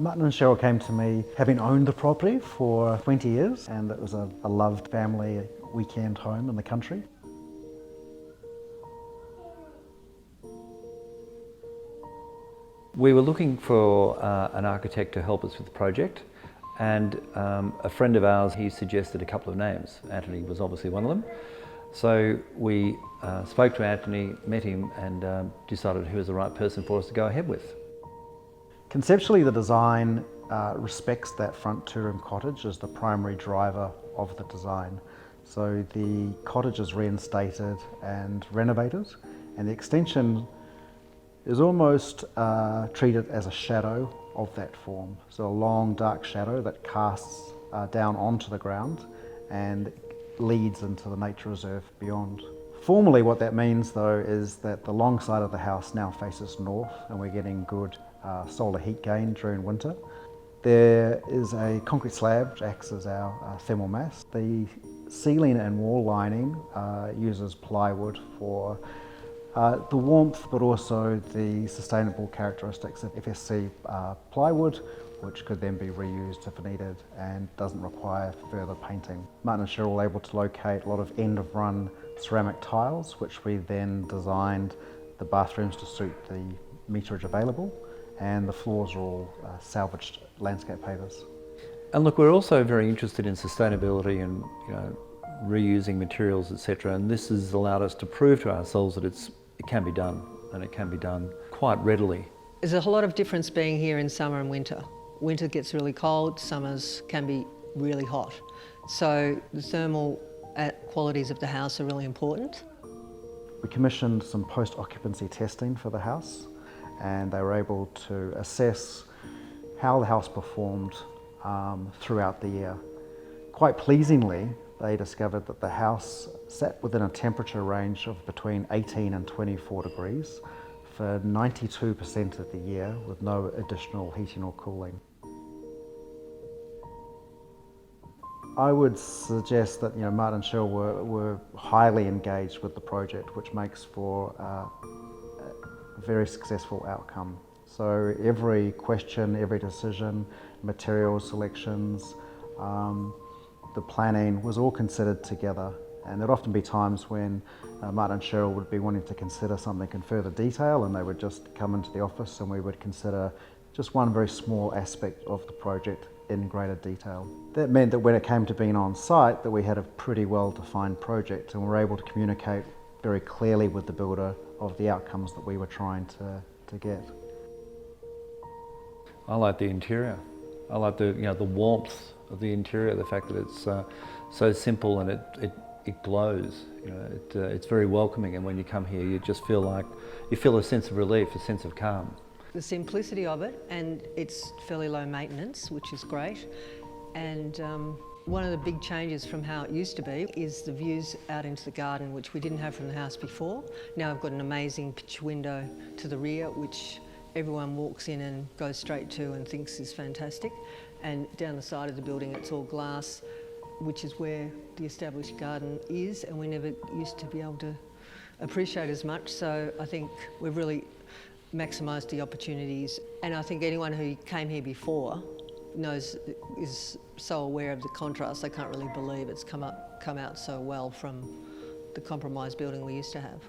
Martin and Cheryl came to me having owned the property for 20 years, and it was a loved family weekend home in the country. We were looking for an architect to help us with the project, and a friend of ours, he suggested a couple of names. Anthony was obviously one of them. So we spoke to Anthony, met him, and decided who was the right person for us to go ahead with. Conceptually, the design respects that front two-room cottage as the primary driver of the design. So the cottage is reinstated and renovated, and the extension is almost treated as a shadow of that form. So a long dark shadow that casts down onto the ground and leads into the nature reserve beyond. Formally, what that means though is that the long side of the house now faces north, and we're getting good solar heat gain during winter. There is a concrete slab which acts as our thermal mass. The ceiling and wall lining uses plywood for the warmth, but also the sustainable characteristics of FSC plywood, which could then be reused if needed and doesn't require further painting. Martin and Cheryl were able to locate a lot of end-of-run ceramic tiles, which we then designed the bathrooms to suit the meterage available, and the floors are all salvaged landscape pavers. And look, we're also very interested in sustainability and reusing materials, etc. And this has allowed us to prove to ourselves that it can be done, and it can be done quite readily. There's a whole lot of difference being here in summer and winter. Winter gets really cold, summers can be really hot. So the thermal qualities of the house are really important. We commissioned some post-occupancy testing for the house, and they were able to assess how the house performed throughout the year. Quite pleasingly, they discovered that the house sat within a temperature range of between 18 and 24 degrees for 92% of the year with no additional heating or cooling. I would suggest that Martin and Cheryl were highly engaged with the project, which makes for a very successful outcome. So every question, every decision, material selections, the planning was all considered together, and there'd often be times when Martin and Cheryl would be wanting to consider something in further detail, and they would just come into the office and we would consider just one very small aspect of the project in greater detail. That meant that when it came to being on site, that we had a pretty well-defined project, and we were able to communicate very clearly with the builder of the outcomes that we were trying to get. I like the interior. I like the warmth of the interior, the fact that it's so simple and it glows. It's very welcoming, and when you come here, you just feel like you feel a sense of relief, a sense of calm. The simplicity of it, and it's fairly low maintenance, which is great. And one of the big changes from how it used to be is the views out into the garden, which we didn't have from the house before. Now I've got an amazing picture window to the rear, which everyone walks in and goes straight to and thinks is fantastic. And down the side of the building, it's all glass, which is where the established garden is, and we never used to be able to appreciate as much. So I think we've really maximised the opportunities, and I think anyone who came here before is so aware of the contrast. They can't really believe it's come out so well from the compromised building we used to have.